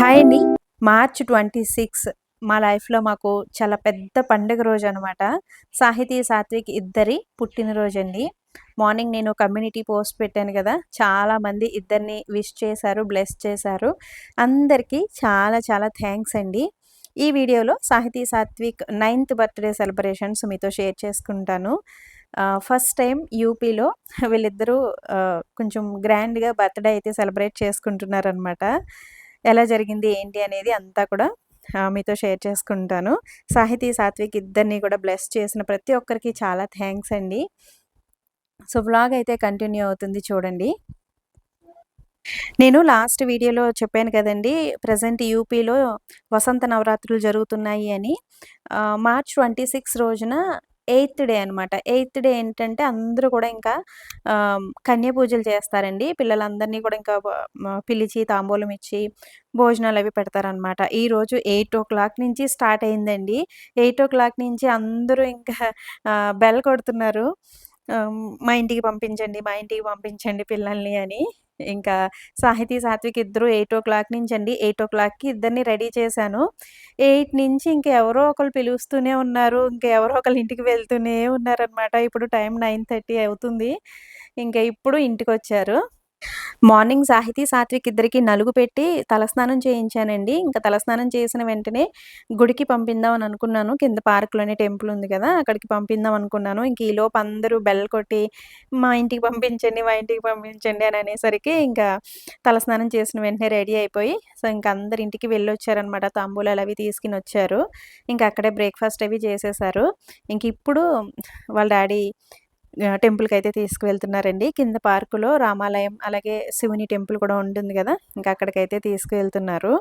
Hi అండి. March 26 మా లైఫ్‌లో మాకు చాలా పెద్ద పండుగ రోజనమాట. సాహితీ, సాత్విక్ ఇద్దరి పుట్టినరోజండి. మార్నింగ్ నేను కమ్యూనిటీ పోస్ట్ పెట్టాను గదా! చాలామంది ఇద్దరిని విష్ చేశారు, బ్లెస్ చేశారు. అందరికీ చాలా చాలా థాంక్స్ అండి. ఈ వీడియోలో సాహితీ, సాత్విక్ 9థ్ బర్త్‌డే సెలబ్రేషన్స్ మీతో షేర్ చేసుకుంటాను. ఫస్ట్ టైమ్ యూపీలో వీళ్ళిద్దరూ కొంచెం గ్రాండ్‌గా బర్త్‌డే అయితే సెలబ్రేట్ చేసుకుంటున్నారనమాట. ఎలా జరిగింది ఏంటి అనేది అంతా కూడా మీతో షేర్ చేసుకుంటాను. సాహితీ, సాత్విక్ ఇద్దరిని కూడా బ్లెస్ చేసిన ప్రతి ఒక్కరికి చాలా థాంక్స్ అండి. సో, వ్లాగ్ అయితే కంటిన్యూ అవుతుంది చూడండి. నేను లాస్ట్ వీడియోలో చెప్పాను కదండీ! ప్రెజెంట్ యూపీలో వసంత నవరాత్రులు జరుగుతున్నాయి అని. మార్చ్ 26 రోజున ఎయిత్ డే అనమాట. ఎయిత్ డే ఏంటంటే అందరూ కూడా ఇంకా కన్య పూజలు చేస్తారండి. పిల్లలందరినీ కూడా ఇంకా పిలిచి తాంబూలం ఇచ్చి భోజనాలవి పెడతారనమాట. ఈరోజు 8:00 నుంచి స్టార్ట్ అయిందండి. 8:00 నుంచి అందరూ ఇంకా బెల్ కొడుతున్నారు. మా ఇంటికి పంపించండి, మా ఇంటికి పంపించండి పిల్లల్ని అని. ఇంకా సాహితీ, సాత్విక్ ఇద్దరు 8:00 నుంచండి. 8:00కి ఇద్దరిని రెడీ చేశాను. 8 నుంచి ఇంక ఎవరో ఒకళ్ళు పిలుస్తూనే ఉన్నారు. ఇంక ఎవరో ఒకళ్ళ ఇంటికి వెళ్తూనే ఉన్నారనమాట. ఇప్పుడు టైం 9:30 అవుతుంది. ఇంక ఇప్పుడు ఇంటికొచ్చారు. మార్నింగ్ సాహితీ, సాత్విక్ ఇద్దరికి నలుగు పెట్టి తలస్నానం చేయించానండి. ఇంక తలస్నానం చేసిన వెంటనే గుడికి పంపిందాం అని అనుకున్నాను. కింద పార్క్‌లోనే టెంపుల్ ఉంది కదా! అక్కడికి పంపిందాం అనుకున్నాను. ఇంక ఈలోపు అందరూ బెల్ కొట్టి మా ఇంటికి పంపించండి, మా ఇంటికి పంపించండి అని అనేసరికి ఇంకా తలస్నానం చేసిన వెంటనే రెడీ అయిపోయి సో, ఇంక అందరి ఇంటికి వెళ్ళొచ్చారనమాట. తాంబూలాలు అవి తీసుకొనొచ్చారు. ఇంక అక్కడే బ్రేక్‌ఫాస్ట్ అవి చేసేశారు. ఇంక ఇప్పుడు వాళ్ళ డ్యాడీ టెంపుల్‌కైతే తీసుకువెళ్తున్నారండి. కింద పార్కులో రామాలయం, అలాగే శివుని టెంపుల్ కూడా ఉంటుంది గదా! ఇంక అక్కడికైతే తీసుకువెళ్తున్నారు.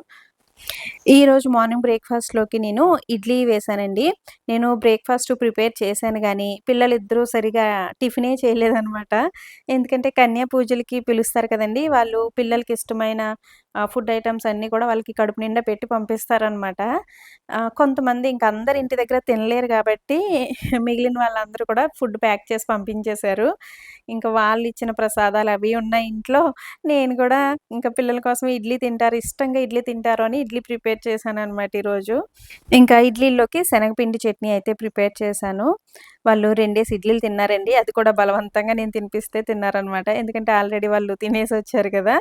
ఈరోజు మార్నింగ్ బ్రేక్‌ఫాస్ట్‌లోకి నేను ఇడ్లీ వేశానండి. నేను బ్రేక్‌ఫాస్ట్ ప్రిపేర్ చేశాను గానీ, పిల్లలిద్దరూ సరిగ్గా టిఫినే చేయలేదనమాట. ఎందుకంటే కన్యా పూజలకి పిలుస్తారు కదండీ! వాళ్ళు పిల్లలకిష్టమైన ఫుడ్ ఐటెమ్స్ అన్నీ కూడా వాళ్ళకి కడుపు నిండా పెట్టి పంపిస్తారనమాట. కొంతమంది ఇంక అందరు ఇంటి దగ్గర తినలేరు గాబట్టి, మిగిలిన వాళ్ళందరూ కూడా ఫుడ్ ప్యాక్ చేసి పంపించేశారు. ఇంక వాళ్ళిచ్చిన ప్రసాదాలు అవి ఉన్నాయి ఇంట్లో. నేను గూడా ఇంకా పిల్లల కోసం ఇడ్లీ తింటారు, ఇష్టంగా ఇడ్లీ తింటారు అని ఇడ్లీ ప్రిపేర్ చేశాననమాట ఈరోజు. ఇంకా ఇడ్లీల్లోకి శనగపిండి చట్నీ అయితే ప్రిపేర్ చేశాను. వాళ్ళు 2 ఇడ్లీలు తిన్నారండి. అది కూడా బలవంతంగా నేను తినిపిస్తే తిన్నారనమాట. ఎందుకంటే ఆల్రెడీ వాళ్ళు తినేసొచ్చారు కదా!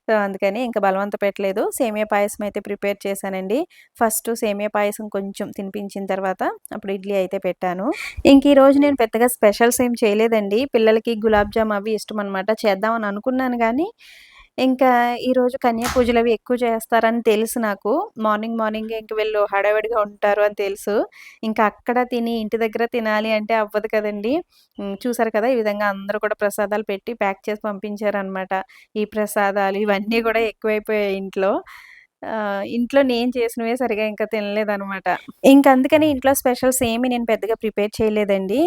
సో, అందుకని ఇంక బలవంత పెట్టలేదు. సేమియా పాయసం అయితే ప్రిపేర్ చేశానండి. ఫస్ట్ సేమియా పాయసం కొంచెం తినిపించిన తర్వాత అప్పుడు ఇడ్లీ అయితే పెట్టాను. ఇంక ఈరోజు నేను పెద్దగా స్పెషల్స్ ఏం చేయలేదండి. పిల్లలకి గులాబ్ జామ్ అవి ఇష్టమనమాట. చేద్దామని అనుకున్నాను గానీ, ఇంకా ఈరోజు కన్యా పూజలవి ఎక్కువ చేస్తారని తెలుసు నాకు. మార్నింగే ఇంక వీళ్ళు హడావిడిగా ఉంటారు అని తెలుసు. ఇంకా అక్కడ తిని, ఇంటి దగ్గర తినాలి అంటే అవ్వదు కదండీ! చూసారు కదా! ఈ విధంగా అందరూ కూడా ప్రసాదాలు పెట్టి ప్యాక్ చేసి పంపించారనమాట. ఈ ప్రసాదాలు ఇవన్నీ గూడా ఎక్కువైపోయాయి ఇంట్లో. ఇంట్లో నేను చేసినవే సరిగ్గా ఇంకా తినలేదనమాట. ఇంక అందుకని ఇంట్లో స్పెషల్స్ ఏమి నేను పెద్దగా ప్రిపేర్ చేయలేదండి.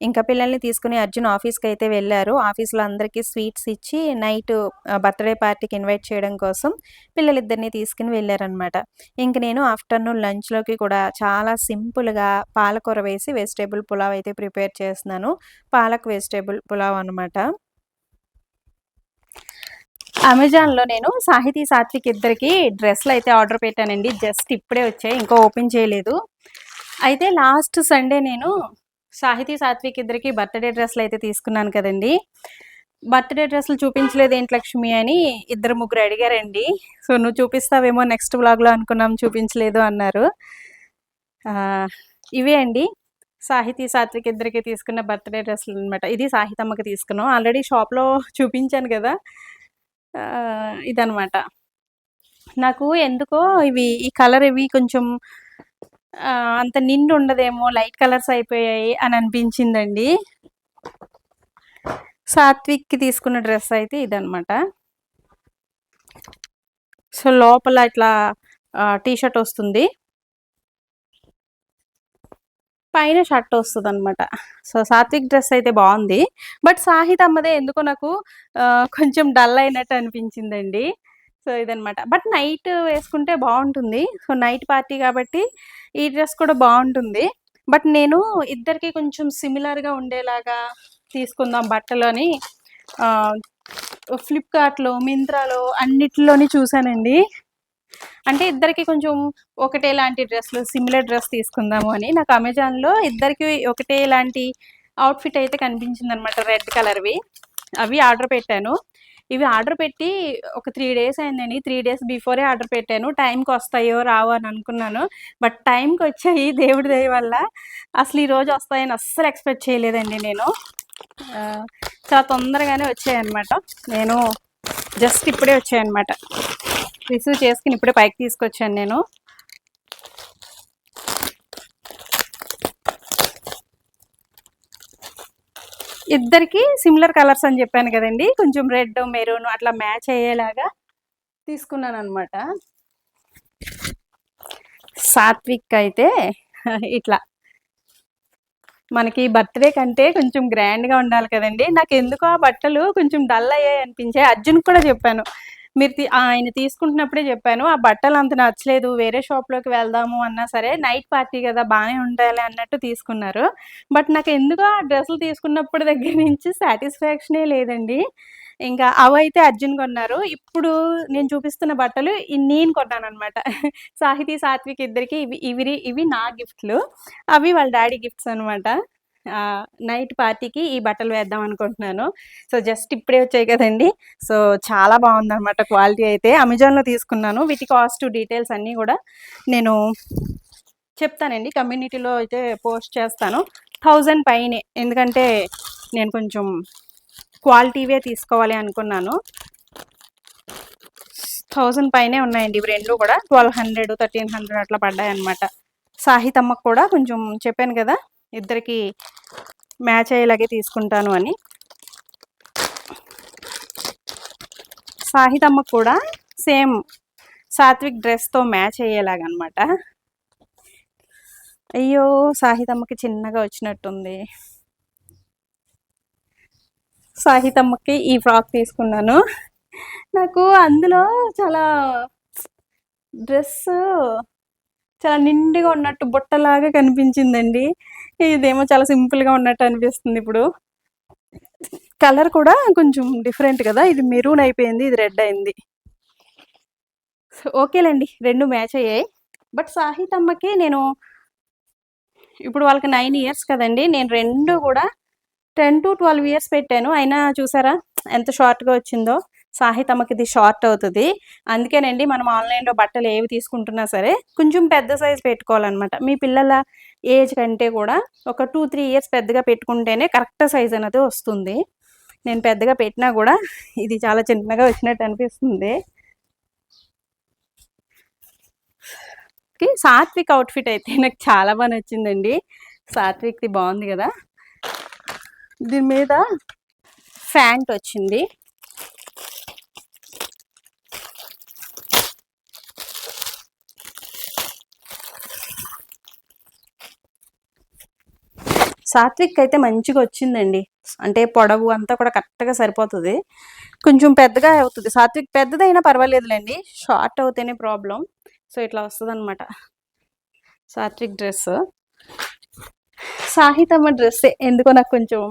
ఇంకా పిల్లల్ని తీసుకొని అర్జున్ ఆఫీస్‌కైతే వెళ్లారు. ఆఫీస్‌లో అందరికీ స్వీట్స్ ఇచ్చి నైట్ బర్త్‌డే పార్టీకి ఇన్వైట్ చేయడం కోసం పిల్లలిద్దరిని తీసుకొని వెళ్లారనమాట. ఇంక నేను ఆఫ్టర్‌నూన్ లంచ్‌లోకి కూడా చాలా సింపుల్‌గా పాలకూర వేసి వెజిటబుల్ పులావ్ అయితే ప్రిపేర్ చేస్తున్నాను. పాలక్ వెజిటబుల్ పులావ్ అనమాట. అమెజాన్‌లో నేను సాహితీ, సాత్విక్ ఇద్దరికీ డ్రెస్‌లయితే ఆర్డర్ పెట్టానండి. జస్ట్ ఇప్పుడే వచ్చాయి. ఇంకా ఓపెన్ చేయలేదు. అయితే లాస్ట్ సండే నేను సాహితీ, సాత్విక్ ఇద్దరికీ బర్త్‌డే డ్రెస్‌లయితే తీసుకున్నాను కదండీ! బర్త్‌డే డ్రెస్‌లు చూపించలేదేంటి లక్ష్మి అని ఇద్దరు ముగ్గురు అడిగారండి. సో, నువ్వు చూపిస్తావేమో నెక్స్ట్ వ్లాగ్‌లో అనుకున్నాం చూపించలేదు అన్నారు. ఇవే అండి. సాహితీ, సాత్విక్ ఇద్దరికీ తీసుకున్న బర్త్‌డే డ్రెస్‌లనమాట. ఇది సాహితమ్మకి తీసుకున్నాం. ఆల్రెడీ షాప్‌లో చూపించాను గదా! ఇదనమాట. నాకు ఎందుకో ఈ కలర్ ఇవి కొంచెం అంత నిండు ఉండదేమో, లైట్ కలర్స్ అయిపోయాయి అని అనిపించిందండి. సాత్విక్‌కి తీసుకున్న డ్రెస్ అయితే ఇదనమాట. సో, లోపల ఇట్లా టీ షర్ట్ వస్తుంది. పైన షర్ట్ వస్తదనమాట. సో, సాత్విక్ డ్రెస్ అయితే బావుంది. బట్ సాహితమ్మదే ఎందుకో నాకు కొంచెం డల్ అయినట్టు అనిపించిందండి. సో, ఇదనమాట. బట్ నైట్ వేసుకుంటే బావుంటుంది. సో, నైట్ పార్టీ కాబట్టి ఈ డ్రెస్ కూడా బావుంటుంది. బట్ నేను ఇద్దరికీ కొంచెం సిమిలర్‌గా ఉండేలాగా తీసుకుందాం బట్టలని ఆహ్, ఫ్లిప్‌కార్ట్‌లో, మింత్రాలో అన్నిటిలోని చూసానండి. అంటే ఇద్దరికి కొంచెం ఒకటే లాంటి డ్రెస్‌లు సిమిలర్ డ్రెస్ తీసుకుందాము అని నాకు అమెజాన్‌లో ఇద్దరికి ఒకటే లాంటి అవుట్‌ఫిట్ అయితే కనిపించిందనమాట రెడ్ కలర్‌వి. అవి ఆర్డర్ పెట్టాను. ఇవి ఆర్డర్ పెట్టి ఒక 3 డేస్ అయిందండి. 3 డేస్ బిఫోరే ఆర్డర్ పెట్టాను. టైంకొస్తాయో రావో అని అనుకున్నాను. బట్ టైంకొచ్చాయి దేవుడి దయ వల్ల. అసలు ఈరోజు వస్తాయని అస్సలు ఎక్స్‌పెక్ట్ చేయలేదండి నేను. చాలా తొందరగానే వచ్చాయన్నమాట. నేను జస్ట్ ఇప్పుడే వచ్చాయన్నమాట. రిసీవ్ చేసుకుని ఇప్పుడే పైకి తీసుకొచ్చాను నేను. ఇద్దరికి సిమిలర్ కలర్స్ అని చెప్పాను కదండి. కొంచెం రెడ్, మెరూన్ అట్లా మ్యాచ్ అయ్యేలాగా తీసుకున్నానన్నమాట. సాత్విక్ అయితే ఇట్లా మనకి బర్త్‌డే కంటే కొంచెం గ్రాండ్‌గా ఉండాలి కదండీ. నాకెందుకో ఆ బట్టలు కొంచెం డల్ అయ్యాయి అనిపించాయి. అర్జున్‌కి కూడా చెప్పాను. ఆయన తీసుకుంటున్నప్పుడే చెప్పాను. ఆ బట్టలు అంత నచ్చలేదు. వేరే షాప్‌లోకి వెళ్దాము అన్నా సరే, నైట్ పార్టీ కదా! బానే ఉండాలి అన్నట్టు తీసుకున్నారు. బట్ నాకెందుకో ఆ డ్రెస్సులు తీసుకున్నప్పుడు దగ్గర నుంచి సాటిస్ఫాక్షనే లేదండి. ఇంకా అవైతే అర్జున్ కొన్నారు. ఇప్పుడు నేను చూపిస్తున్న బట్టలు నేను కొన్నాననమాట. సాహితీ, సాత్విక్ ఇద్దరికి ఇవి నా గిఫ్ట్‌లు. అవి వాళ్ళ డ్యాడీ గిఫ్ట్స్ అనమాట. నైట్ పార్టీకి ఈ బట్టలు వేద్దాం అనుకుంటున్నాను. సో, జస్ట్ ఇప్పుడే వచ్చాయి కదండీ! సో, చాలా బావుందనమాట క్వాలిటీ అయితే. అమెజాన్‌లో తీసుకున్నాను. వీటి కాస్ట్ డీటెయిల్స్ అన్నీ గూడా నేను చెప్తానండి. కమ్యూనిటీలో అయితే పోస్ట్ చేస్తాను. 1000 పైనే. ఎందుకంటే నేను కొంచెం క్వాలిటీవే తీసుకోవాలి అనుకున్నాను. 1000 పైనే ఉన్నాయండి ఇవి రెండు కూడా. 1200, 1300 అట్లా పడ్డాయన్నమాట. సాహితమ్మకు కూడా కొంచెం చెప్పాను కదా! ఇద్దరికి మ్యాచ్ అయ్యేలాగే తీసుకుంటాను అని. సాహితమ్మకు కూడా సేమ్ సాత్విక్ డ్రెస్‌తో మ్యాచ్ అయ్యేలాగనమాట. అయ్యో! సాహితమ్మకి చిన్నగా వచ్చినట్టుంది. సాహితమ్మకి ఈ ఫ్రాక్ తీసుకున్నాను. నాకు అందులో చాలా డ్రెస్సు చాలా నిండుగా ఉన్నట్టు బుట్టలాగా కనిపించిందండి. ఇదేమో చాలా సింపుల్‌గా ఉన్నట్టు అనిపిస్తుంది ఇప్పుడు. కలర్ కూడా కొంచెం డిఫరెంట్ కదా! ఇది మెరూన్ అయిపోయింది. ఇది రెడ్ అయింది. ఓకేలేండి. 2 మ్యాచ్ అయ్యాయి. బట్ సాహితమ్మకి నేను ఇప్పుడు వాళ్ళకి 9 ఇయర్స్ కదండీ! నేను 2 కూడా 10-12 ఇయర్స్ పెట్టాను. అయినా చూసారా ఎంత షార్ట్‌గా వచ్చిందో. సాహితమ్మకి ఇది షార్ట్ అవుతది. అందుకేనండి మనం ఆన్‌లైన్‌లో బట్టలు ఏవి తీసుకుంటున్నా సరే కొంచెం పెద్ద సైజ్ పెట్టుకోవాలనమాట. మీ పిల్లల ఏజ్ కంటే కూడా ఒక 2-3 ఇయర్స్ పెద్దగా పెట్టుకుంటేనే కరెక్ట్ సైజ్ అనేది వస్తుంది. నేను పెద్దగా పెట్టినా కూడా ఇది చాలా చిన్నగా వచ్చినట్టు అనిపిస్తుంది. సాత్విక్ అవుట్‌ఫిట్ అయితే నాకు చాలా బా నచ్చిందండి. సాత్విక్‌ది బావుంది గదా! దీని మీద ఫ్యాంట్ వచ్చింది. సాత్విక్ అయితే మంచిగా వచ్చిందండి. అంటే పొడవు అంతా కూడా కరెక్ట్‌గా సరిపోతది. కొంచెం పెద్దగా అవుతది. సాత్విక్ పెద్దదైనా పర్వాలేదులెండి. షార్ట్ అవుతేనే ప్రాబ్లమ్. సో, ఇట్లా వస్తదనమాట సాత్విక్ డ్రెస్. సాహితమ్మ డ్రెస్సే ఎందుకో నాకు కొంచెం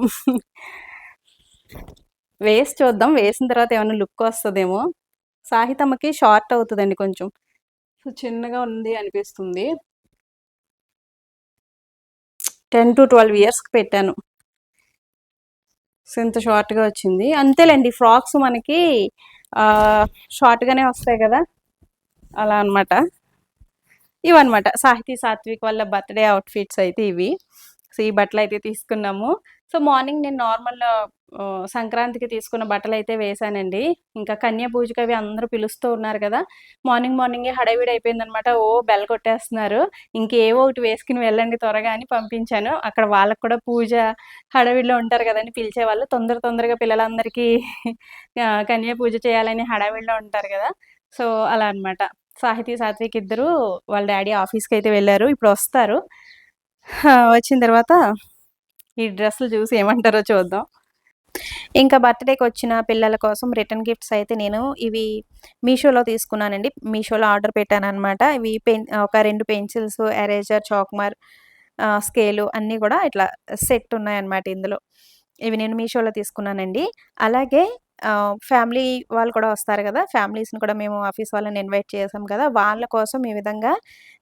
వేసి చూద్దాం. వేసిన తర్వాత ఏమన్నా లుక్ వస్తదేమో. సాహితమ్మకి షార్ట్ అవుతదండి కొంచెం. సో, చిన్నగా ఉంది అనిపిస్తుంది. 10-12 ఇయర్స్‌కి పెట్టాను. సో, ఇంత షార్ట్‌గా వచ్చింది. అంతేలెండి ఫ్రాక్స్ మనకి షార్ట్‌గానే వస్తాయి గదా! అలా అనమాట. ఇవన్నమాట. సాహితీ, సాత్విక్ వాళ్ళ బర్త్‌డే అవుట్‌ఫిట్స్ అయితే ఇవి. సో, ఈ బట్టలయితే తీసుకున్నాము. సో, మార్నింగ్ నేను నార్మల్ సంక్రాంతికి తీసుకున్న బట్టలయితే వేశానండి. ఇంకా కన్య పూజకి అవి అందరూ పిలుస్తూ ఉన్నారు కదా! మార్నింగే హడావిడి అయిపోయిందనమాట. బెల్ కొట్టేస్తున్నారు. ఇంకేవో ఒకటి వేసుకొని వెళ్ళండి త్వరగా అని పంపించాను. అక్కడ వాళ్ళకి కూడా పూజ హడావిడిలో ఉంటారు కదండీ పిలిచేవాళ్ళు. తొందరగా పిల్లలందరికీ కన్య పూజ చేయాలని హడావిడిలో ఉంటారు కదా! సో, అలా అనమాట. సాహితీ, సాత్విక్ ఇద్దరు వాళ్ళ డ్యాడీ ఆఫీస్‌కైతే వెళ్లారు. ఇప్పుడొస్తారు. వచ్చిన తర్వాత ఈ డ్రెస్సులు చూసి ఏమంటారో చూద్దాం. ఇంకా బర్త్‌డేకొచ్చిన పిల్లల కోసం రిటర్న్ గిఫ్ట్స్ అయితే నేను ఇవి మీషోలో తీసుకున్నానండి. మీషోలో ఆర్డర్ పెట్టాననమాట. ఇవి ఒక 2 పెన్సిల్స్, ఎరేజర్, చాక్‌మార్, స్కేలు అన్నీ గూడా ఇట్లా సెట్ ఉన్నాయన్నమాట ఇందులో. ఇవి నేను మీషోలో తీసుకున్నానండి. అలాగే ఫ్యామిలీ వాళ్ళు కూడా వస్తారు గదా! ఫ్యామిలీస్‌ని కూడా మేము ఆఫీస్ వాళ్ళని ఇన్వైట్ చేసాం కదా! వాళ్ళ కోసం ఈ విధంగా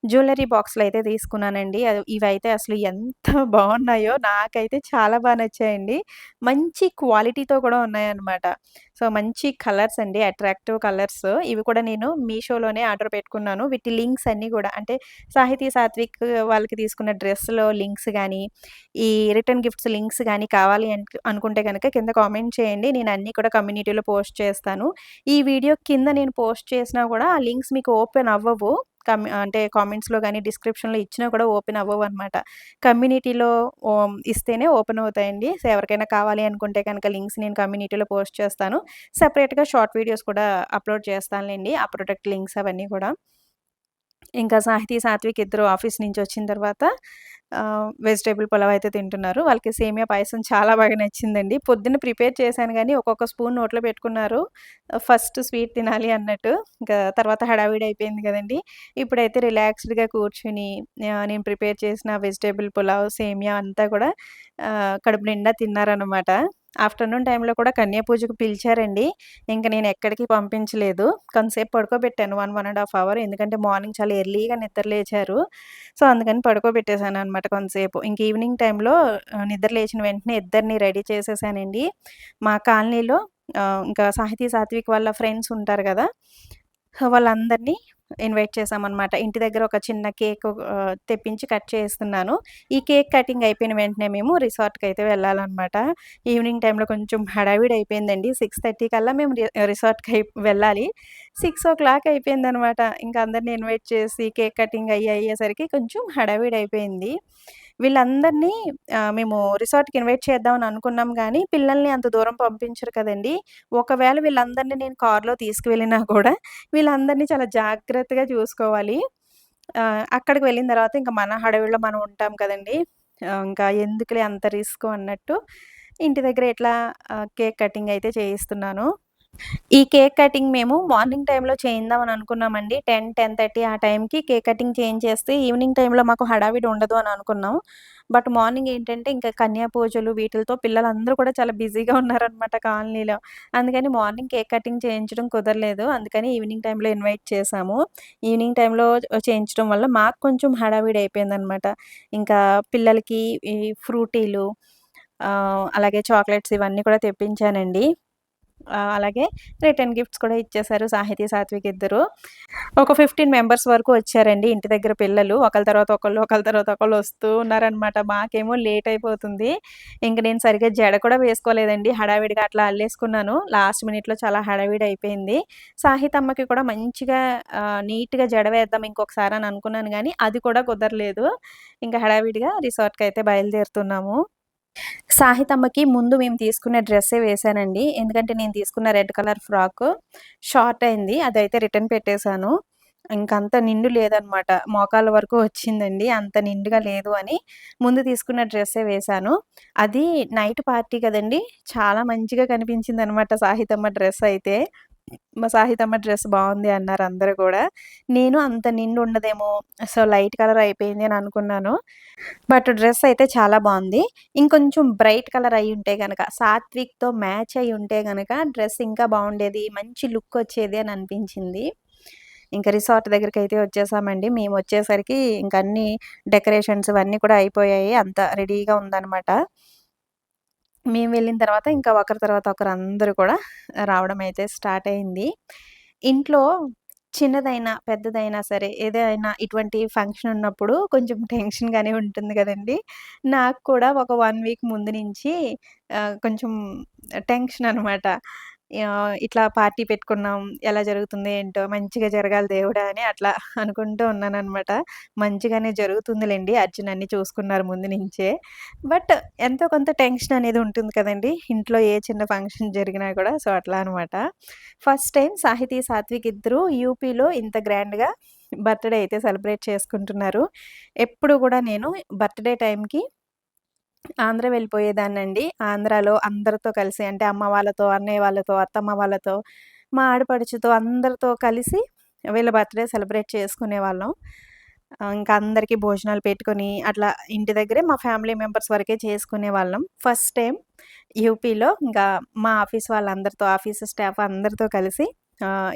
జ్యువెల్లరీ బాక్సులయితే తీసుకున్నానండి. ఇవైతే అసలు ఎంత బావున్నాయో నాకైతే చాలా బా నచ్చాయండి. మంచి క్వాలిటీతో కూడా ఉన్నాయన్నమాట. సో, మంచి కలర్స్ అండి. Attractive colours. ఇవి కూడా నేను మీషోలోనే ఆర్డర్ పెట్టుకున్నాను. వీటి లింక్స్ అన్నీ గూడా అంటే సాహితీ సాత్విక్ వాళ్ళకి తీసుకున్న డ్రెస్‌లో లింక్స్ గానీ, ఈ రిటర్న్ గిఫ్ట్స్ లింక్స్ గానీ కావాలి అనుకుంటే గనక కింద కామెంట్ చేయండి. నేను అన్నీ కూడా కమ్యూనిటీలో పోస్ట్ చేస్తాను. ఈ వీడియో కింద నేను పోస్ట్ చేసినా గూడా ఆ లింక్స్ మీకు ఓపెన్ అవ్వవు. అంటే కామెంట్స్‌లో గాని, డిస్క్రిప్షన్‌లో ఇచ్చినా కూడా ఓపెన్ అవ్వవనమాట. కమ్యూనిటీలో ఇస్తేనే ఓపెన్ అవుతాయండి. సో, ఎవరికైనా కావాలి అనుకుంటే గనక లింక్స్ నేను కమ్యూనిటీలో పోస్ట్ చేస్తాను. సెపరేట్‌గా షార్ట్ వీడియోస్ కూడా అప్‌లోడ్ చేస్తానులెండి. ఆ ప్రొడక్ట్ లింక్స్ అవన్నీ కూడా. ఇంకా సాహితీ, సాత్విక్ ఇద్దరు ఆఫీస్ నుంచొచ్చిన తర్వాత వెజిటబుల్ పులావ్ అయితే తింటున్నారు. వాళ్ళకి సేమియా పాయసం చాలా బాగా నచ్చిందండి. పొద్దున్న ప్రిపేర్ చేశాను గానీ, ఒక్కొక్క స్పూన్ నోట్లో పెట్టుకున్నారు. ఫస్ట్ స్వీట్ తినాలి అన్నట్టు. ఇంకా తర్వాత హడావిడి అయిపోయింది గదండీ! ఇప్పుడైతే రిలాక్స్‌డ్‌గా కూర్చొని నేను ప్రిపేర్ చేసిన వెజిటబుల్ పులావ్, సేమియా అంతా కూడా కడుపు నిండా తిన్నారనమాట. ఆఫ్టర్‌నూన్ టైమ్‌లో కూడా కన్యా పూజకు పిలిచారండి. ఇంక నేనెక్కడికి పంపించలేదు. కొంతసేపు పడుకోబెట్టాను 1 అవర్. ఎందుకంటే మార్నింగ్ చాలా ఎర్లీగా నిద్ర లేచారు. సో, అందుకని పడుకోబెట్టేసాననమాట కొంతసేపు. ఇంక ఈవినింగ్ టైమ్‌లో నిద్ర లేచిన వెంటనే ఇద్దరిని రెడీ చేసేసానండి. మా కాలనీలో ఇంకా సాహితీ, సాత్విక్ వాళ్ళ ఫ్రెండ్స్ ఉంటారు గదా! వాళ్ళందరిని ఇన్వైట్ చేశామనమాట. ఇంటి దగ్గర ఒక చిన్న కేక్ తెప్పించి కట్ చేస్తున్నాను. ఈ కేక్ కటింగ్ అయిపోయిన వెంటనే మేము రిసార్ట్‌కయితే వెళ్ళాలనమాట. ఈవినింగ్ టైమ్‌లో కొంచెం హడావిడి అయిపోయిందండి. 6:30 కల్లా మేము రిసార్ట్‌కి వెళ్ళాలి. 6:00 అయిపోయిందనమాట. ఇంక అందరిని ఇన్వైట్ చేసి కేక్ కటింగ్ అయ్యేసరికి కొంచెం హడావిడి అయిపోయింది. వీళ్ళందరినీ మేము రిసార్ట్‌కి ఇన్వైట్ చేద్దామని అనుకున్నాం గానీ, పిల్లల్ని అంత దూరం పంపించరు కదండీ! ఒకవేళ వీళ్ళందరిని నేను కార్‌లో తీసుకువెళ్ళినా కూడా వీళ్ళందరినీ చాలా జాగ్రత్తగా చూసుకోవాలి. అక్కడికి వెళ్ళిన తర్వాత ఇంక మన హడావిడిలో మనం ఉంటాం కదండీ! ఇంకా ఎందుకులే అంత రిస్క్ అన్నట్టు ఇంటి దగ్గర ఇట్లా కేక్ కటింగ్ అయితే చేయిస్తున్నాను. ఈ కేక్ కటింగ్ మేము మార్నింగ్ టైమ్‌లో చేయిందామని అనుకున్నామండి. 10, 10:30 ఆ టైంకి కేక్ కటింగ్ చేయించేస్తే ఈవినింగ్ టైమ్‌లో మాకు హడావిడి ఉండదు అని అనుకున్నాం. బట్ మార్నింగ్ ఏంటంటే ఇంకా కన్యా పూజలు వీటిలతో పిల్లలందరూ కూడా చాలా బిజీగా ఉన్నారనమాట కాలనీలో. అందుకని మార్నింగ్ కేక్ కటింగ్ చేయించడం కుదరలేదు. అందుకని ఈవినింగ్ టైమ్‌లో ఇన్వైట్ చేశాము. ఈవినింగ్ టైమ్‌లో చేయించడం వల్ల మాకు కొంచెం హడావిడి అయిపోయిందనమాట. ఇంకా పిల్లలకి ఈ ఫ్రూటీలు అలాగే చాక్లెట్స్ ఇవన్నీ కూడా తెప్పించానండి. అలాగే రిటర్న్ గిఫ్ట్స్ కూడా ఇచ్చేసారు సాహితీ, సాత్విక్ ఇద్దరు. ఒక 15 మెంబర్స్ వరకు వచ్చారండి ఇంటి దగ్గర పిల్లలు. ఒకళ్ళ తర్వాత ఒకళ్ళు, ఒకళ్ళ తర్వాత ఒకళ్ళు వస్తూ ఉన్నారనమాట. మాకేమో లేట్ అయిపోతుంది. ఇంక నేను సరిగ్గా జడ కూడా వేసుకోలేదండి. హడావిడిగా అట్లా అల్లేసుకున్నాను. లాస్ట్ మినిట్‌లో చాలా హడావిడి అయిపోయింది. సాహితమ్మకి కూడా మంచిగా నీట్‌గా జడ వేద్దాం ఇంకొకసారి అని అనుకున్నాను గానీ, అది కూడా కుదరలేదు. ఇంక హడావిడిగా రిసార్ట్‌కయితే బయలుదేరుతున్నాము. సాహితమ్మకి ముందు మేము తీసుకున్న డ్రెస్సే వేశానండి. ఎందుకంటే నేను తీసుకున్న రెడ్ కలర్ ఫ్రాకు షార్ట్ అయింది. అదైతే రిటర్న్ పెట్టేసాను. ఇంకంత నిండు లేదనమాట. మోకాళ్ళ వరకు వచ్చిందండి. అంత నిండుగా లేదు అని ముందు తీసుకున్న డ్రెస్సే వేశాను. అది నైట్ పార్టీ కదండీ! చాలా మంచిగా కనిపించిందనమాట సాహితమ్మ డ్రెస్ అయితే. మా సాహితమ్మ డ్రెస్ బావుంది అన్నారు అందరూ గూడా. నేను అంత నిండు ఉండదేమో, సో లైట్ కలర్ అయిపోయింది అని అనుకున్నాను. బట్ డ్రెస్ అయితే చాలా బావుంది. ఇంకొంచెం బ్రైట్ కలర్ అయ్యుంటే గనక, సాత్విక్‌తో మ్యాచ్ అయ్యుంటే గనక డ్రెస్ ఇంకా బావుండేది. మంచి లుక్ వచ్చేది అని అనిపించింది. ఇంక రిసార్ట్ దగ్గరికైతే వచ్చేసామండి. మేమొచ్చేసరికి ఇంక అన్నీ డెకరేషన్స్ ఇవన్నీ కూడా అయిపోయాయి. అంతా రెడీగా ఉందనమాట. మేము వెళ్ళిన తర్వాత ఇంకా ఒకరి తర్వాత ఒకరు అందరూ కూడా రావడం అయితే స్టార్ట్ అయింది. ఇంట్లో చిన్నదైనా, పెద్దదైనా సరే ఏదైనా ఇటువంటి ఫంక్షన్ ఉన్నప్పుడు కొంచెం టెన్షన్‌గానే ఉంటుంది గదండీ! నాకు కూడా ఒక 1 వీక్ ముందు నుంచి కొంచెం టెన్షన్ అనమాట. ఇట్లా పార్టీ పెట్టుకున్నాం. ఎలా జరుగుతుందో ఏంటో మంచిగా జరగాలి దేవుడా! అని అట్లా అనుకుంటూ ఉన్నాననమాట. మంచిగానే జరుగుతుందిలెండి. అర్జున్ అన్నీ చూసుకున్నారు ముందు నుంచే. బట్ ఎంతో కొంత టెన్షన్ అనేది ఉంటుంది కదండీ! ఇంట్లో ఏ చిన్న ఫంక్షన్ జరిగినా కూడా. సో, అట్లా అనమాట. ఫస్ట్ టైమ్ సాహితీ, సాత్విక్ ఇద్దరు యూపీలో ఇంత గ్రాండ్‌గా బర్త్‌డే అయితే సెలబ్రేట్ చేసుకుంటున్నారు. ఎప్పుడు గూడా నేను బర్త్‌డే టైమ్‌కి ఆంధ్ర వెళ్ళిపోయేదాన్నండి. ఆంధ్రాలో అందరితో కలిసి అంటే అమ్మ వాళ్ళతో, అన్నయ్య వాళ్ళతో, అత్తమ్మ వాళ్ళతో, మా ఆడపడుచుతో అందరితో కలిసి వీళ్ళ బర్త్‌డే సెలబ్రేట్ చేసుకునేవాళ్ళం. ఇంకా అందరికీ భోజనాలు పెట్టుకొని, అట్లా ఇంటి దగ్గరే మా ఫ్యామిలీ మెంబర్స్ వరకే చేసుకునేవాళ్ళం. ఫస్ట్ టైమ్ యూపీలో ఇంకా మా ఆఫీస్ వాళ్ళందరితో, ఆఫీస్ స్టాఫ్ అందరితో కలిసి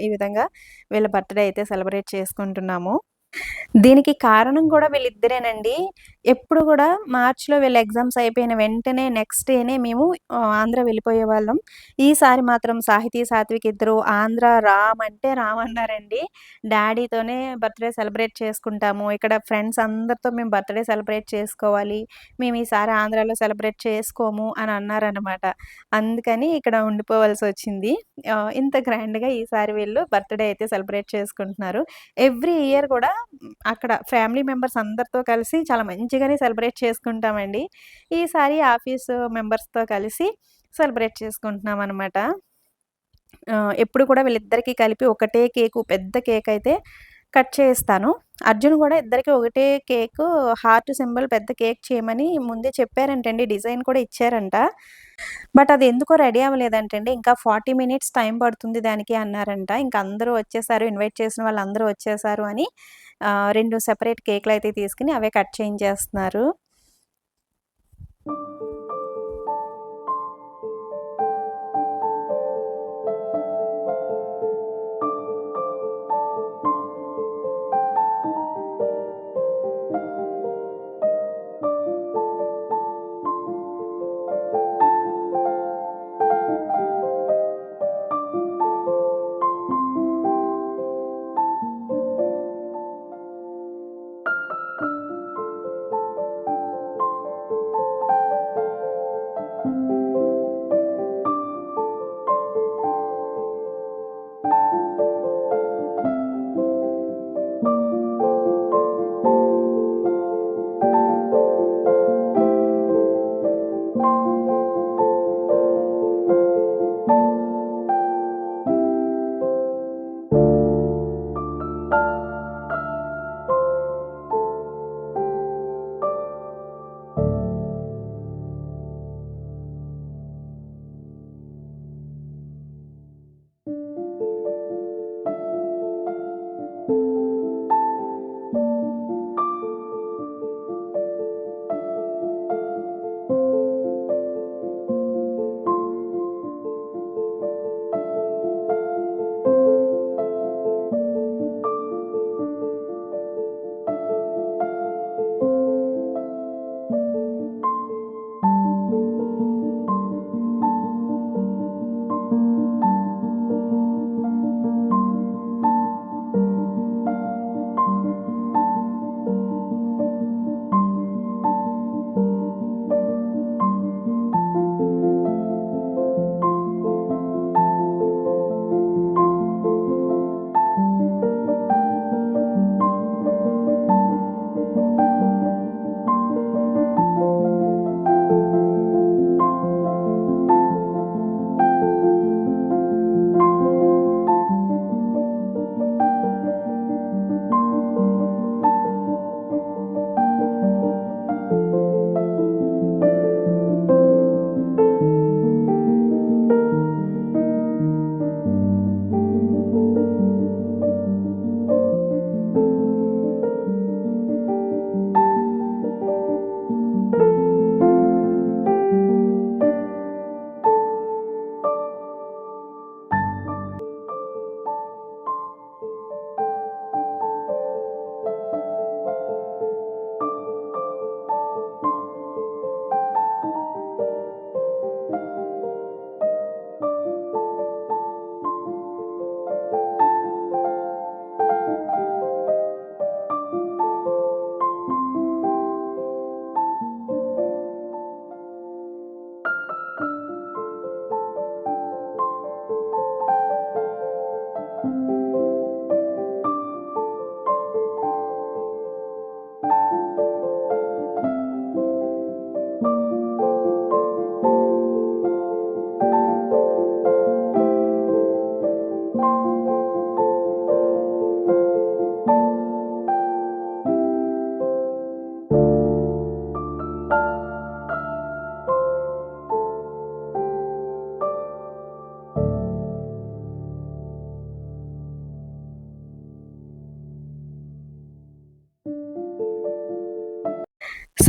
ఈ విధంగా వీళ్ళ బర్త్‌డే అయితే సెలబ్రేట్ చేసుకుంటున్నాము. దీనికి కారణం గూడా వీళ్ళిద్దరేనండి. ఎప్పుడు గూడా మార్చ్‌లో వీళ్ళ ఎగ్జామ్స్ అయిపోయిన వెంటనే నెక్స్ట్ డేనే మేము ఆంధ్ర వెళ్ళిపోయేవాళ్ళం. ఈసారి మాత్రం సాహితీ, సాత్విక్ ఇద్దరు ఆంధ్ర రామంటే రామన్నారండి. డ్యాడీతోనే బర్త్‌డే సెలబ్రేట్ చేసుకుంటాము. ఇక్కడ ఫ్రెండ్స్ అందరితో మేము బర్త్‌డే సెలబ్రేట్ చేసుకోవాలి. మేము ఈసారి ఆంధ్రాలో సెలబ్రేట్ చేసుకోము అని అన్నారనమాట. అందుకని ఇక్కడ ఉండిపోవాల్సొచ్చింది. ఇంత గ్రాండ్‌గా ఈసారి వీళ్ళు బర్త్‌డే అయితే సెలబ్రేట్ చేసుకుంటున్నారు. ఎవ్రీ ఇయర్ గూడా అక్కడ ఫ్యామిలీ మెంబర్స్ అందరితో కలిసి చాలా మంచిగానే సెలబ్రేట్ చేసుకుంటామండి. ఈసారి ఆఫీసు మెంబర్స్‌తో కలిసి సెలబ్రేట్ చేసుకుంటున్నామనమాట. ఎప్పుడు కూడా వీళ్ళిద్దరికీ కలిపి ఒకటే కేకు పెద్ద కేకయితే కట్ చేయిస్తాను. అర్జున్ గూడా ఇద్దరికీ ఒకటే కేకు హార్ట్ సింబల్ పెద్ద కేక్ చేయమని ముందే చెప్పారంటండి. డిజైన్ కూడా ఇచ్చారంట. బట్ అది ఎందుకో రెడీ అవ్వలేదంటండి. ఇంకా 40 మినిట్స్ టైం పడుతుంది దానికి అన్నారంట. ఇంక అందరూ వచ్చేసారు. ఇన్వైట్ చేసిన వాళ్ళందరూ వచ్చేసారు అని 2 సెపరేట్ కేకులయితే తీసుకొని అవే కట్ చేయించేస్తున్నారు.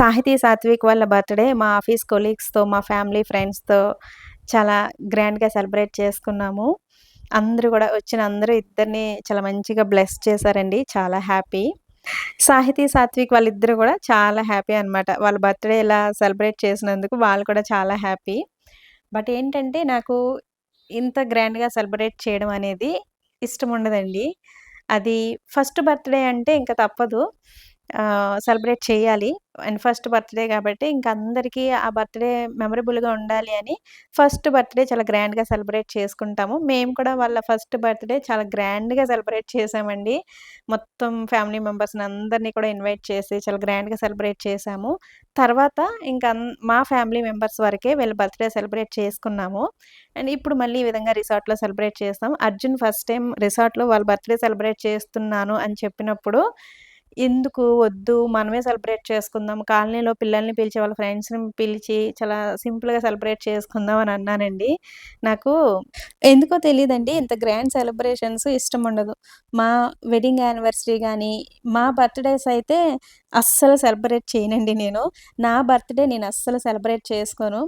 సాహితీ, సాత్విక్ వాళ్ళ బర్త్‌డే మా ఆఫీస్ కొలీగ్స్‌తో, మా ఫ్యామిలీ ఫ్రెండ్స్‌తో చాలా గ్రాండ్‌గా సెలబ్రేట్ చేసుకున్నాము. అందరూ గూడా వచ్చిన అందరూ ఇద్దరిని చాలా మంచిగా బ్లెస్ చేశారండి. చాలా హ్యాపీ. సాహితీ, సాత్విక్ వాళ్ళిద్దరూ గూడా చాలా హ్యాపీ అనమాట. వాళ్ళ బర్త్‌డే ఇలా సెలబ్రేట్ చేసినందుకు వాళ్ళు కూడా చాలా హ్యాపీ. బట్ ఏంటంటే నాకు ఇంత గ్రాండ్‌గా సెలబ్రేట్ చేయడం అనేది ఇష్టముండదండి. అది ఫస్ట్ బర్త్‌డే అంటే ఇంక తప్పదు. సెలబ్రేట్ చేయాలి. అండ్ ఫస్ట్ బర్త్‌డే గాబట్టి ఇంక అందరికీ ఆ బర్త్‌డే మెమరబుల్‌గా ఉండాలి అని ఫస్ట్ బర్త్‌డే చాలా గ్రాండ్‌గా సెలబ్రేట్ చేసుకుంటాము. మేము కూడా వాళ్ళ ఫస్ట్ బర్త్‌డే చాలా గ్రాండ్‌గా సెలబ్రేట్ చేశామండి. మొత్తం ఫ్యామిలీ మెంబర్స్‌ని అందరిని కూడా ఇన్వైట్ చేసి చాలా గ్రాండ్‌గా సెలబ్రేట్ చేశాము. తర్వాత ఇంక మా ఫ్యామిలీ మెంబర్స్ వరకే వీళ్ళ బర్త్‌డే సెలబ్రేట్ చేసుకున్నాము. అండ్ ఇప్పుడు మళ్ళీ ఈ విధంగా రిసార్ట్‌లో సెలబ్రేట్ చేస్తాం. అర్జున్ ఫస్ట్ టైమ్ రిసార్ట్‌లో వాళ్ళ బర్త్‌డే సెలబ్రేట్ చేస్తున్నాను అని చెప్పినప్పుడు, ఎందుకు వద్దు మనమే సెలబ్రేట్ చేసుకుందాం. కాలనీలో పిల్లల్ని పిలిచి, వాళ్ళ ఫ్రెండ్స్‌ని పిలిచి చాలా సింపుల్‌గా సెలబ్రేట్ చేసుకుందాం అని అన్నానండి. నాకు ఎందుకో తెలీదండి ఇంత గ్రాండ్ సెలబ్రేషన్స్ ఇష్టముండదు. మా వెడ్డింగ్ యానివర్సరీ గానీ, మా బర్త్‌డేస్ అయితే అస్సలు సెలబ్రేట్ చేయనండి నేను. నా బర్త్‌డే నేను అస్సలు సెలబ్రేట్ చేసుకోను.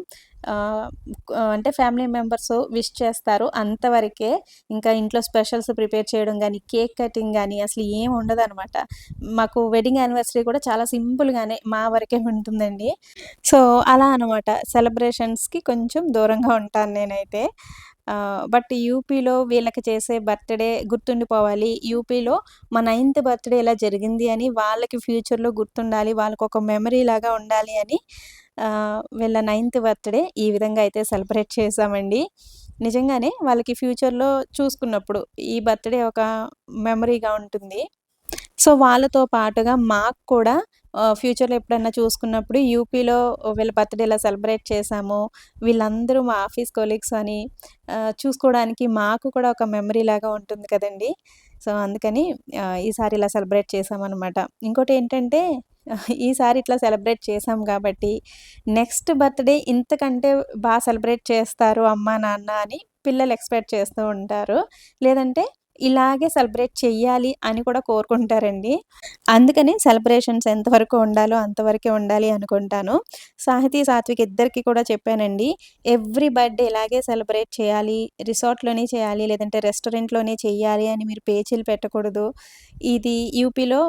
ఆహ్, అంటే ఫ్యామిలీ మెంబర్స్ విష్ చేస్తారు అంతవరకే. ఇంకా ఇంట్లో స్పెషల్స్ ప్రిపేర్ చేయడం గానీ, కేక్ కటింగ్ గానీ అసలు ఏం ఉండదనమాట. మాకు వెడ్డింగ్ యానివర్సరీ కూడా చాలా సింపుల్‌గానే మా వరకే ఉంటుందండి. సో, అలా అనమాట. సెలబ్రేషన్స్‌కి కొంచెం దూరంగా ఉంటాను నేనైతే. బట్ యూపీలో వీళ్ళకి చేసే బర్త్‌డే గుర్తుండిపోవాలి. యూపీలో మా నైన్త్ బర్త్‌డే ఇలా జరిగింది అని వాళ్ళకి ఫ్యూచర్‌లో గుర్తుండాలి. వాళ్ళకొక మెమరీలాగా ఉండాలి అని వీళ్ళ నైన్త్ బర్త్‌డే ఈ విధంగా అయితే సెలబ్రేట్ చేశామండి. నిజంగానే వాళ్ళకి ఫ్యూచర్‌లో చూసుకున్నప్పుడు ఈ బర్త్‌డే ఒక మెమరీగా ఉంటుంది. సో, వాళ్ళతో పాటుగా మాకు కూడా ఫ్యూచర్‌లో ఎప్పుడన్నా చూసుకున్నప్పుడు యూపీలో వీళ్ళ బర్త్‌డే ఇలా సెలబ్రేట్ చేశాము. వీళ్ళందరూ మా ఆఫీస్ కొలీగ్స్ అని చూసుకోవడానికి మాకు కూడా ఒక మెమరీలాగా ఉంటుంది కదండీ! సో, అందుకని ఈసారి ఇలా సెలబ్రేట్ చేశామనమాట. ఇంకోటేంటంటే ఈసారి ఇట్లా సెలబ్రేట్ చేశాం కాబట్టి నెక్స్ట్ బర్త్‌డే ఇంతకంటే సెలబ్రేట్ చేస్తారు అమ్మా, నాన్న అని పిల్లలు ఎక్స్‌పెక్ట్ చేస్తూ ఉంటారు. లేదంటే ఇలాగే సెలబ్రేట్ చెయ్యాలి అని కూడా కోరుకుంటారండి. అందుకని సెలబ్రేషన్స్ ఎంతవరకు ఉండాలో అంతవరకే ఉండాలి అనుకుంటాను. సాహితీ, సాత్విక్ ఇద్దరికీ కూడా చెప్పానండి. ఎవ్రి బర్త్‌డే ఇలాగే సెలబ్రేట్ చేయాలి. రిసార్ట్‌లోనే చేయాలి. లేదంటే రెస్టారెంట్‌లోనే చెయ్యాలి అని మీరు పేచీలు పెట్టకూడదు. ఇది యూపీలో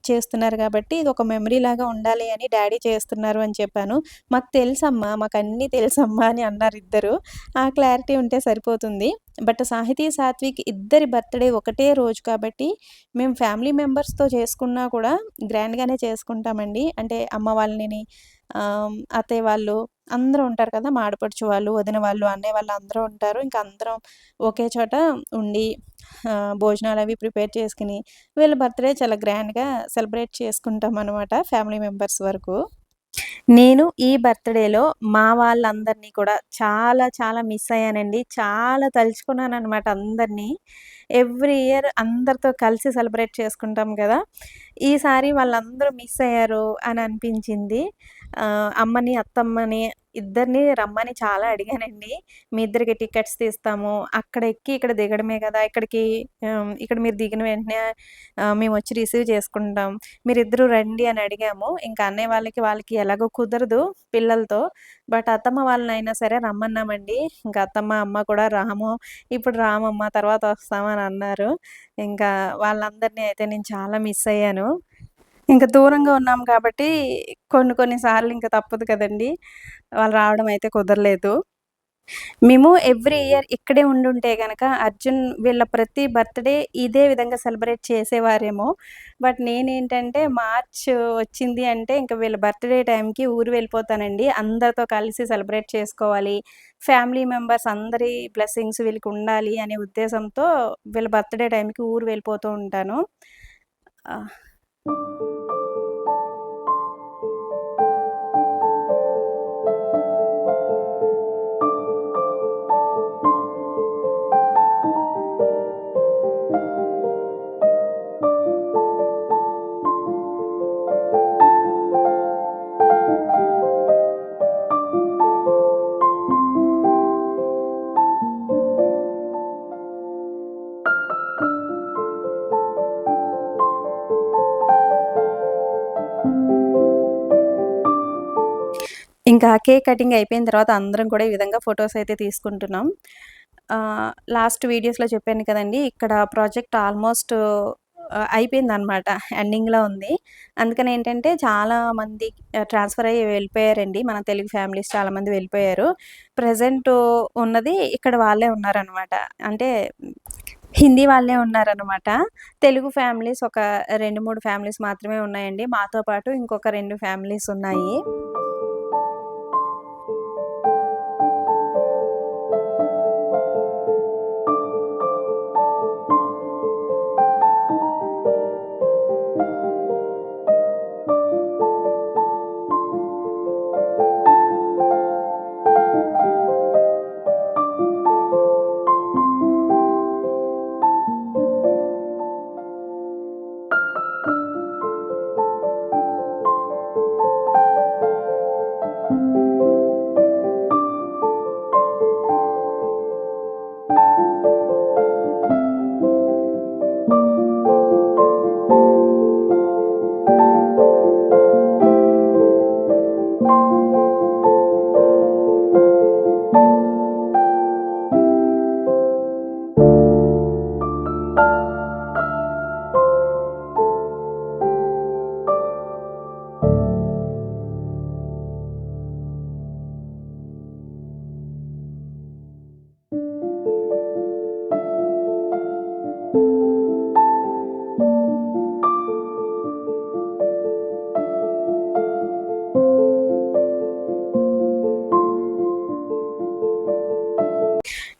చేస్తున్నారు కాబట్టి ఇదొక మెమరీలాగా ఉండాలి అని డ్యాడీ చేస్తున్నారు అని చెప్పాను. మాకు తెలుసమ్మా, మాకన్నీ తెలుసమ్మా అని అన్నారిద్దరు. ఆ క్లారిటీ ఉంటే సరిపోతుంది. బట్ సాహితీ, సాత్విక్ ఇద్దరి బర్త్‌డే ఒకటే రోజు కాబట్టి మేము ఫ్యామిలీ మెంబర్స్‌తో చేసుకున్నా కూడా గ్రాండ్‌గానే చేసుకుంటామండి. అంటే అమ్మ వాళ్ళని, అత్తయ్య వాళ్ళు అందరూ ఉంటారు కదా! మా ఆడపడుచు వాళ్ళు, వదిన వాళ్ళు, అన్నయ్య వాళ్ళు అందరూ ఉంటారు. ఇంక అందరం ఒకే చోట ఉండి భోజనాలవి ప్రిపేర్ చేసుకొని వీళ్ళ బర్త్‌డే చాలా గ్రాండ్‌గా సెలబ్రేట్ చేసుకుంటామనమాట ఫ్యామిలీ మెంబర్స్ వరకు. నేను ఈ బర్త్‌డేలో మా వాళ్ళందరిని కూడా చాలా చాలా మిస్ అయ్యానండి. చాలా తలుచుకున్నాననమాట అందరిని. ఎవ్రీ ఇయర్ అందరితో కలిసి సెలబ్రేట్ చేసుకుంటాం గదా! ఈసారి వాళ్ళందరూ మిస్ అయ్యారు అని అనిపించింది. అమ్మని, అత్తమ్మని ఇద్దరిని రమ్మని చాలా అడిగానండి. మీ ఇద్దరికి టికెట్స్ తీస్తాము. అక్కడ ఎక్కి ఇక్కడ దిగడమే గదా! ఇక్కడ మీరు దిగిన వెంటనే మేమొచ్చి రిసీవ్ చేసుకుంటాం. మీరిద్దరూ రండి అని అడిగాము. ఇంకా అన్నయ్య వాళ్ళకి ఎలాగో కుదరదు పిల్లలతో. బట్ అత్తమ్మ వాళ్ళనైనా సరే రమ్మన్నామండి. ఇంక అత్తమ్మ, అమ్మ కూడా ఇప్పుడు రామమ్మ తర్వాత వస్తాం అని అన్నారు. ఇంకా వాళ్ళందరిని అయితే నేను చాలా మిస్ అయ్యాను. ఇంక దూరంగా ఉన్నాం కాబట్టి కొన్ని కొన్ని సార్లు ఇంక తప్పదు కదండీ! వాళ్ళు రావడం అయితే కుదరలేదు. మేము ఎవ్రీ ఇయర్ ఇక్కడే ఉండుంటే గనక అర్జున్ వీళ్ళ ప్రతి బర్త్‌డే ఇదే విధంగా సెలబ్రేట్ చేసేవారేమో. బట్ నేనేంటంటే మార్చ్ వచ్చింది అంటే ఇంక వీళ్ళ బర్త్‌డే టైంకి ఊరు వెళ్ళిపోతానండి. అందరితో కలిసి సెలబ్రేట్ చేసుకోవాలి. ఫ్యామిలీ మెంబర్స్ అందరి బ్లెస్సింగ్స్ వీళ్ళకి ఉండాలి అనే ఉద్దేశంతో వీళ్ళ బర్త్‌డే టైంకి ఊరు వెళ్ళిపోతూ ఉంటాను. ఆహ్ ఇంకా కేక్ కటింగ్ అయిపోయిన తర్వాత అందరం కూడా ఈ విధంగా ఫోటోస్ అయితే తీసుకుంటున్నాం. లాస్ట్ వీడియోస్‌లో చెప్పాను కదండీ! ఇక్కడ ప్రాజెక్ట్ ఆల్మోస్ట్ అయిపోయిందనమాట. ఎండింగ్‌లో ఉంది. అందుకనేంటంటే చాలా మంది ట్రాన్స్‌ఫర్ అయ్యి వెళ్ళిపోయారండి. మన తెలుగు ఫ్యామిలీస్ చాలామంది వెళ్ళిపోయారు. ప్రెజెంటు ఉన్నది ఇక్కడ వాళ్ళే ఉన్నారనమాట. అంటే హిందీ వాళ్ళే ఉన్నారనమాట. తెలుగు ఫ్యామిలీస్ ఒక 2, 3 ఫ్యామిలీస్ మాత్రమే ఉన్నాయండి. మాతో పాటు ఇంకొక 2 ఫ్యామిలీస్ ఉన్నాయి.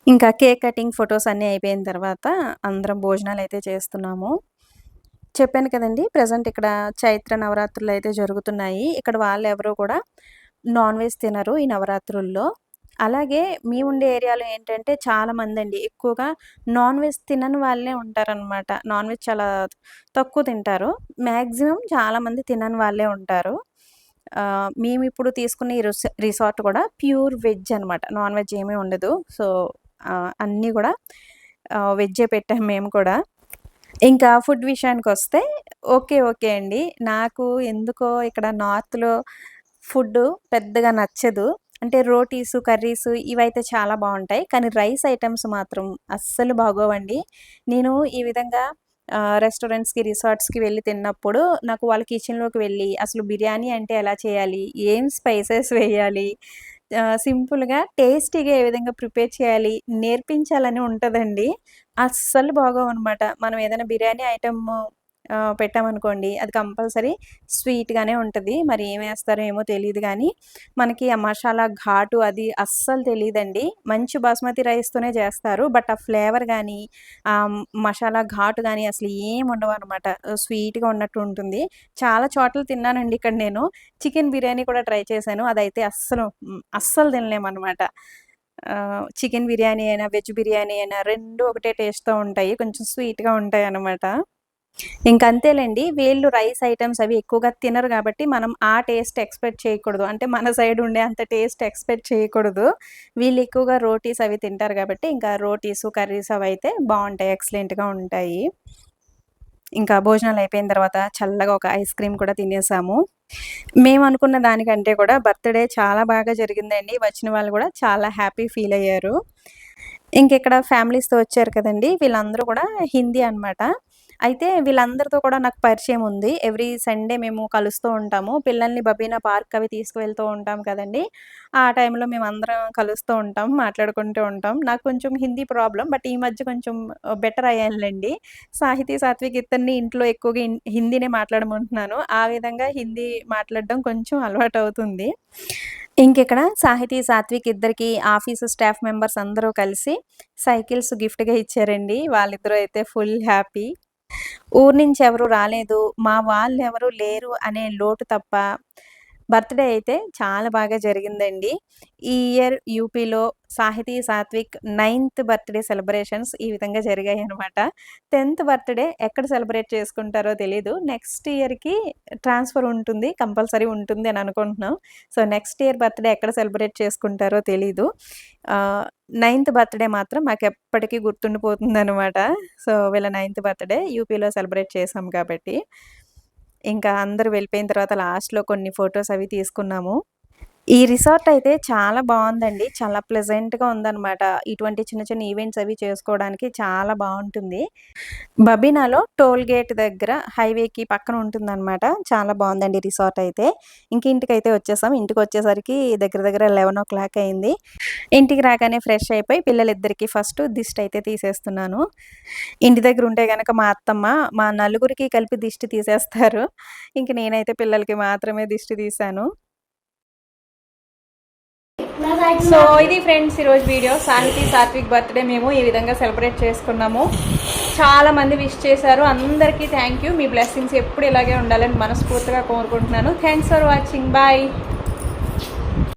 ఇంకా కేక్ కటింగ్ ఫోటోస్ అన్నీ అయిపోయిన తర్వాత అందరం భోజనాలైతే చేస్తున్నాము. చెప్పాను కదండీ! ప్రెజెంట్ ఇక్కడ చైత్ర నవరాత్రులయితే జరుగుతున్నాయి. ఇక్కడ వాళ్ళెవరు కూడా నాన్ వెజ్ తినరు ఈ నవరాత్రుల్లో. అలాగే మేముండే ఏరియాలో ఏంటంటే చాలామందండి ఎక్కువగా నాన్ వెజ్ తినని వాళ్ళే ఉంటారనమాట. నాన్ వెజ్ చాలా తక్కువ తింటారు. మాక్సిమం చాలామంది తినని వాళ్ళే ఉంటారు. మేమిప్పుడు తీసుకున్న ఈ రిసార్ట్ కూడా ప్యూర్ వెజ్ అనమాట. నాన్ వెజ్ ఏమీ ఉండదు. సో, అన్నీ గూడా వెజ్జే పెట్టాం మేము కూడా. ఇంకా ఫుడ్ విషయానికొస్తే ఓకే అండి. నాకు ఎందుకో ఇక్కడ నార్త్‌లో ఫుడ్డు పెద్దగా నచ్చదు. అంటే రోటీసు, కర్రీసు ఇవైతే చాలా బావుంటాయి. కానీ రైస్ ఐటెమ్స్ మాత్రం అస్సలు బాగోవండి. నేను ఈ విధంగా రెస్టారెంట్స్‌కి, రిసార్ట్స్‌కి వెళ్లి తిన్నప్పుడు నాకు వాళ్ళ కిచెన్‌లోకి వెళ్ళి అసలు బిర్యానీ అంటే ఎలా చేయాలి? ఏం స్పైసెస్ వేయాలి? సింపుల్‌గా టేస్టీగా ఏ విధంగా ప్రిపేర్ చేయాలి? నేర్పించాలని ఉంటదండి. అస్సలు బాగోవనమాట. మనం ఏదైనా బిర్యానీ ఐటెము పెట్టామనుకోండి, అది కంపల్సరీ స్వీట్‌గానే ఉంటది. మరి ఏమేస్తారో ఏమో తెలీదు గానీ, మనకి ఆ మసాలా ఘాటు అది అస్సలు తెలీదండి. మంచి బాస్మతి రైస్‌తోనే చేస్తారు. బట్ ఆ ఫ్లేవర్ గానీ, మసాలా ఘాటు గానీ అసలు ఏముండవనమాట. స్వీట్‌గా ఉన్నట్టు ఉంటుంది. చాలా చోట్ల తిన్నానండి ఇక్కడ నేను. చికెన్ బిర్యానీ కూడా ట్రై చేశాను. అదైతే అస్సలు తినలేమనమాట. చికెన్ బిర్యానీ అయినా, వెజ్ బిర్యానీ అయినా 2 ఒకటే టేస్ట్‌తో ఉంటాయి. కొంచెం స్వీట్‌గా ఉంటాయనమాట. ఇంకంతేలెండి. వీళ్ళు రైస్ ఐటెమ్స్ అవి ఎక్కువగా తినరు గాబట్టి, మనం ఆ టేస్ట్ ఎక్స్‌పెక్ట్ చేయకూడదు. అంటే మన సైడ్ ఉండే అంత టేస్ట్ ఎక్స్‌పెక్ట్ చేయకూడదు. వీళ్ళు ఎక్కువగా రోటీస్ అవి తింటారు గాబట్టి, ఇంకా రోటీసు, కర్రీస్ అవైతే బావుంటాయి. ఎక్సలెంట్‌గా ఉంటాయి. ఇంకా భోజనాలు అయిపోయిన తర్వాత చల్లగా ఒక ఐస్ క్రీమ్ కూడా తినేసాము. మేమనుకున్న దానికంటే కూడా బర్త్‌డే చాలా బాగా జరిగిందండి. వచ్చిన వాళ్ళు గూడా చాలా హ్యాపీ ఫీల్ అయ్యారు. ఇంకిక్కడ ఫ్యామిలీస్‌తో వచ్చారు కదండీ! వీళ్ళందరూ కూడా హిందీ అనమాట. అయితే వీళ్ళందరితో కూడా నాకు పరిచయం ఉంది. ఎవ్రీ సండే మేము కలుస్తూ ఉంటాము. పిల్లల్ని బబీనా పార్క్ అవి తీసుకువెళ్తూ ఉంటాం కదండీ! ఆ టైంలో మేమందరం కలుస్తూ ఉంటాం. మాట్లాడుకుంటూ ఉంటాం. నాకు కొంచెం హిందీ ప్రాబ్లమ్. బట్ ఈ మధ్య కొంచెం బెటర్ అయ్యానులెండి. సాహితీ, సాత్విక్ ఇద్దరిని ఇంట్లో ఎక్కువగా హిందీనే మాట్లాడమంటున్నాను. ఆ విధంగా హిందీ మాట్లాడడం కొంచెం అలవాటవుతుంది. ఇంకిక్కడ సాహితీ, సాత్విక్ ఇద్దరికీ ఆఫీసు స్టాఫ్ మెంబర్స్ అందరూ కలిసి సైకిల్స్ గిఫ్ట్‌గా ఇచ్చారండి. వాళ్ళిద్దరూ అయితే ఫుల్ హ్యాపీ. ఊరు నుంచి ఎవరు రాలేదు. మా వాళ్ళెవరు లేరు అనే లోటు తప్ప బర్త్‌డే అయితే చాలా బాగా జరిగిందండి. ఈ ఇయర్ యూపీలో సాహితీ, సాత్విక్ 9థ్ బర్త్‌డే సెలబ్రేషన్స్ ఈ విధంగా జరిగాయనమాట. 10థ్ బర్త్‌డే ఎక్కడ సెలబ్రేట్ చేసుకుంటారో తెలీదు. నెక్స్ట్ ఇయర్‌కి ట్రాన్స్‌ఫర్ ఉంటుంది. కంపల్సరీ ఉంటుంది అని అనుకుంటున్నాం. సో, నెక్స్ట్ ఇయర్ బర్త్‌డే ఎక్కడ సెలబ్రేట్ చేసుకుంటారో తెలీదు. 9థ్ బర్త్‌డే మాత్రం మాకెప్పటికీ గుర్తుండిపోతుందనమాట. సో, వీళ్ళ 9థ్ బర్త్‌డే యూపీలో సెలబ్రేట్ చేశాం కాబట్టి. ఇంకా అందరూ వెళ్ళిపోయిన తర్వాత లాస్ట్‌లో కొన్ని ఫోటోస్ అవి తీసుకున్నాము. ఈ రిసార్ట్ అయితే చాలా బావుందండి. చాలా ప్లెజెంట్‌గా ఉందనమాట. ఇటువంటి చిన్న చిన్న ఈవెంట్స్ అవి చేసుకోవడానికి చాలా బావుంటుంది. బబీనాలో టోల్ గేట్ దగ్గర హైవేకి పక్కన ఉంటుందనమాట. చాలా బావుందండి రిసార్ట్ అయితే. ఇంక ఇంటికైతే వచ్చేసాం. ఇంటికొచ్చేసరికి దగ్గర దగ్గర 11:00 అయింది. ఇంటికి రాగానే ఫ్రెష్ అయిపోయి పిల్లలిద్దరికీ ఫస్ట్ దిష్టయితే తీసేస్తున్నాను. ఇంటి దగ్గర ఉంటే గనక మా అత్తమ్మ మా నలుగురికి కలిపి దిష్టి తీసేస్తారు. ఇంక నేనైతే పిల్లలకి మాత్రమే దిష్టి తీశాను. సో ఇది ఫ్రెండ్స్ ఈరోజు వీడియో. సాహితీ సాత్విక్ బర్త్డే మేము ఈ విధంగా సెలబ్రేట్ చేసుకున్నాము. చాలామంది విష్ చేశారు. అందరికీ థ్యాంక్ యూ. మీ బ్లెస్సింగ్స్ ఎప్పుడు ఇలాగే ఉండాలని మనస్ఫూర్తిగా కోరుకుంటున్నాను. Thanks for watching. బాయ్.